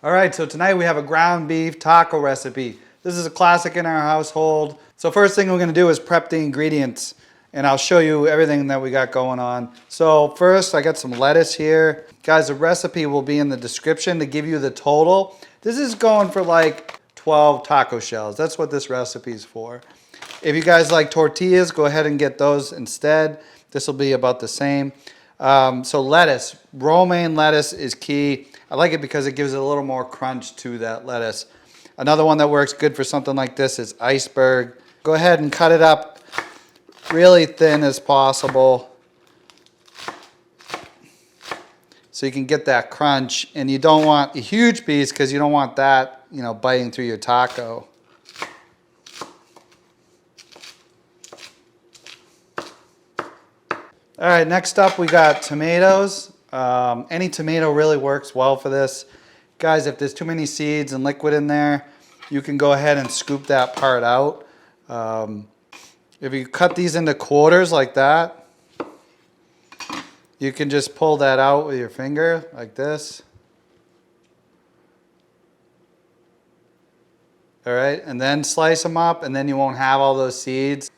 All right, so tonight we have a ground beef taco recipe. This is a classic in our household. So first thing we're gonna do is prep the ingredients, and I'll show you everything that we got going on. So first, I got some lettuce here. Guys, the recipe will be in the description to give you the total. This is going for like 12 taco shells. That's what this recipe is for. If you guys like tortillas, go ahead and get those instead. This will be about the same. So lettuce, romaine lettuce is key. I like it because it gives it a little more crunch to that lettuce. Another one that works good for something like this is iceberg. Go ahead and cut it up really thin as possible so you can get that crunch. And you don't want a huge piece because you don't want that, biting through your taco. All right, next up we got tomatoes. Any tomato really works well for this. Guys, if there's too many seeds and liquid in there, you can go ahead and scoop that part out. If you cut these into quarters like that, you can just pull that out with your finger like this. All right, and then slice them up, and then you won't have all those seeds.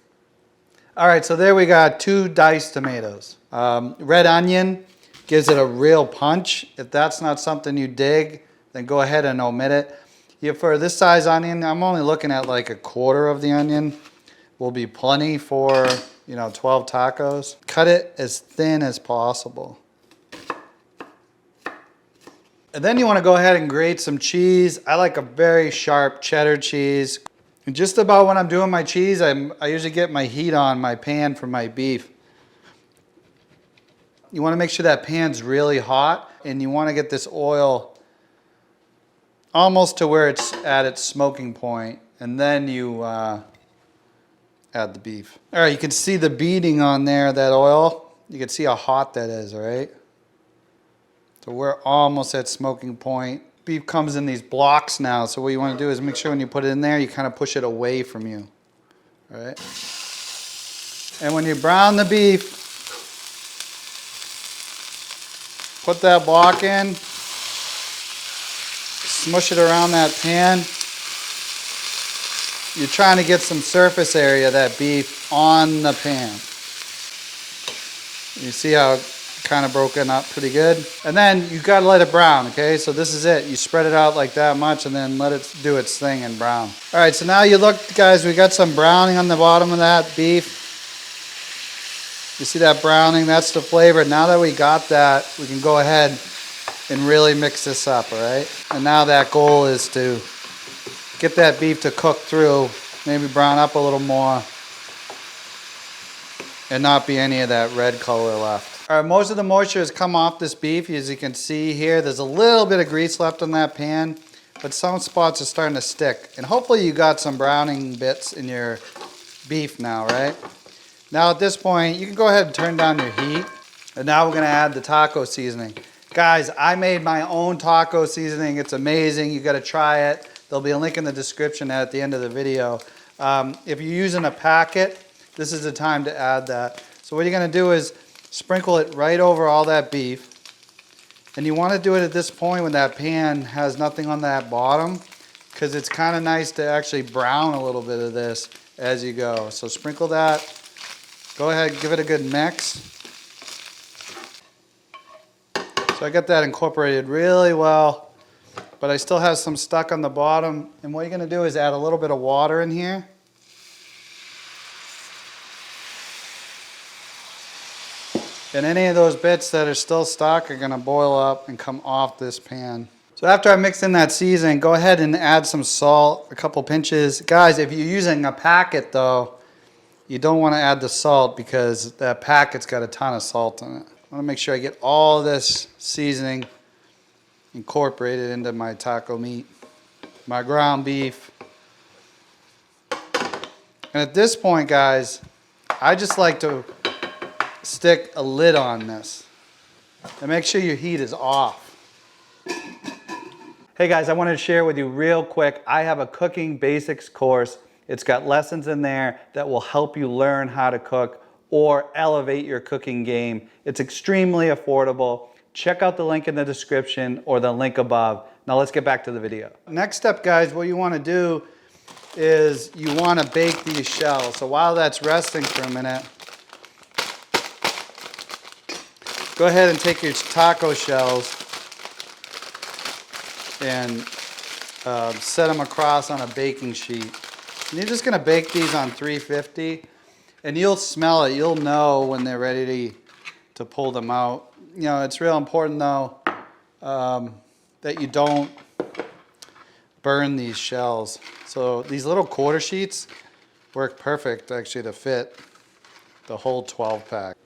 All right, so there we got 2 diced tomatoes. Red onion gives it a real punch. If that's not something you dig, then go ahead and omit it. For this size onion, I'm only looking at like a quarter of the onion. Will be plenty for 12 tacos. Cut it as thin as possible. And then you want to go ahead and grate some cheese. I like a very sharp cheddar cheese. And just about when I'm doing my cheese, I usually get my heat on my pan for my beef. You want to make sure that pan's really hot, and you want to get this oil almost to where it's at its smoking point, and then you add the beef. All right, you can see the beading on there, that oil. You can see how hot that is, all right? So we're almost at smoking point. Beef comes in these blocks now, so what you want to do is make sure when you put it in there, you kind of push it away from you, all right? And when you brown the beef, put that block in, smush it around that pan. You're trying to get some surface area of that beef on the pan. You see how kind of broken up pretty good. And then you got to let it brown, okay? So this is it. You spread it out like that much and then let it do its thing and brown. All right, so now you look, guys, we got some browning on the bottom of that beef. You see that browning? That's the flavor. Now that we got that, we can go ahead and really mix this up, all right? And now that goal is to get that beef to cook through, maybe brown up a little more, and not be any of that red color left. All right, most of the moisture has come off this beef. As you can see here, there's a little bit of grease left on that pan, but some spots are starting to stick. And hopefully you got some browning bits in your beef now, right? Now at this point, you can go ahead and turn down your heat. And now we're gonna add the taco seasoning. Guys, I made my own taco seasoning. It's amazing, you gotta try it. There'll be a link in the description at the end of the video. If you're using a packet, this is the time to add that. So what you're gonna do is sprinkle it right over all that beef. And you wanna do it at this point when that pan has nothing on that bottom, because it's kinda nice to actually brown a little bit of this as you go. So sprinkle that. Go ahead, give it a good mix. So I got that incorporated really well, but I still have some stuck on the bottom. And what you're gonna do is add a little bit of water in here. And any of those bits that are still stuck are gonna boil up and come off this pan. So after I mix in that seasoning, go ahead and add some salt, a couple pinches. Guys, if you're using a packet though, you don't want to add the salt because that packet's got a ton of salt in it. I want to make sure I get all of this seasoning incorporated into my taco meat, my ground beef. And at this point, guys, I just like to stick a lid on this and make sure your heat is off. Hey guys, I wanted to share with you real quick. I have a cooking basics course. It's got lessons in there that will help you learn how to cook or elevate your cooking game. It's extremely affordable. Check out the link in the description or the link above. Now let's get back to the video. Next step, guys, what you want to do is you want to bake these shells. So while that's resting for a minute, go ahead and take your taco shells and set them across on a baking sheet. And you're just going to bake these on 350, and you'll smell it. You'll know when they're ready to pull them out. You know, it's real important though that you don't burn these shells. So these little quarter sheets work perfect actually to fit the whole 12 pack.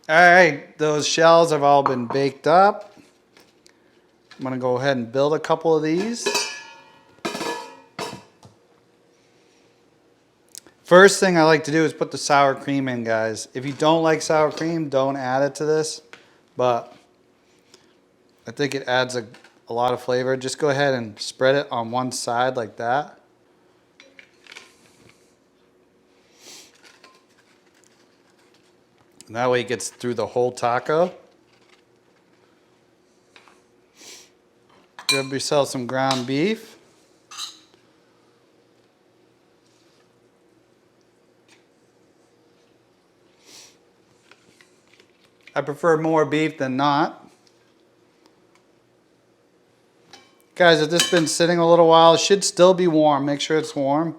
All right, those shells have all been baked up. I'm gonna go ahead and build a couple of these. First thing I like to do is put the sour cream in, guys. If you don't like sour cream, don't add it to this, but I think it adds a lot of flavor. Just go ahead and spread it on one side like that. And that way it gets through the whole taco. Grab yourself some ground beef. I prefer more beef than not. Guys, if this has been sitting a little while, it should still be warm. Make sure it's warm.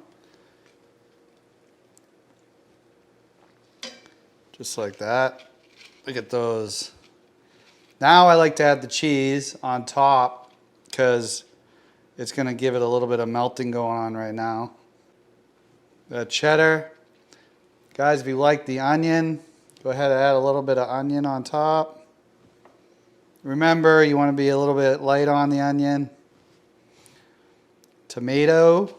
Just like that. Look at those. Now I like to add the cheese on top because it's going to give it a little bit of melting going on right now. The cheddar. Guys, if you like the onion, go ahead and add a little bit of onion on top. Remember, you want to be a little bit light on the onion. Tomato.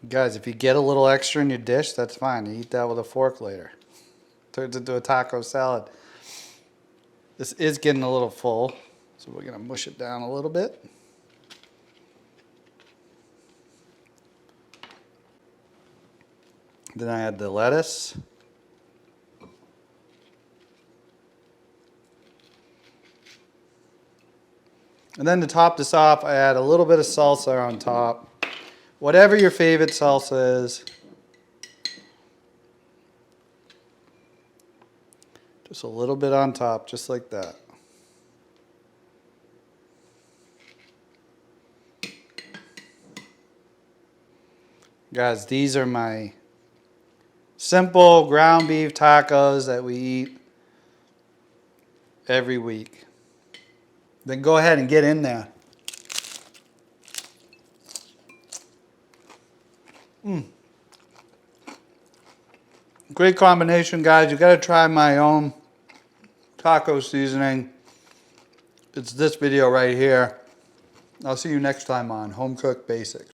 Guys, if you get a little extra in your dish, that's fine. You eat that with a fork later. Turns into a taco salad. This is getting a little full, so we're going to mush it down a little bit. Then I add the lettuce. And then to top this off, I add a little bit of salsa on top. Whatever your favorite salsa is. Just a little bit on top, just like that. Guys, these are my simple ground beef tacos that we eat every week. Then go ahead and get in there. Great combination, guys. You got to try my own taco seasoning. It's this video right here. I'll see you next time on Home Cooked Basics.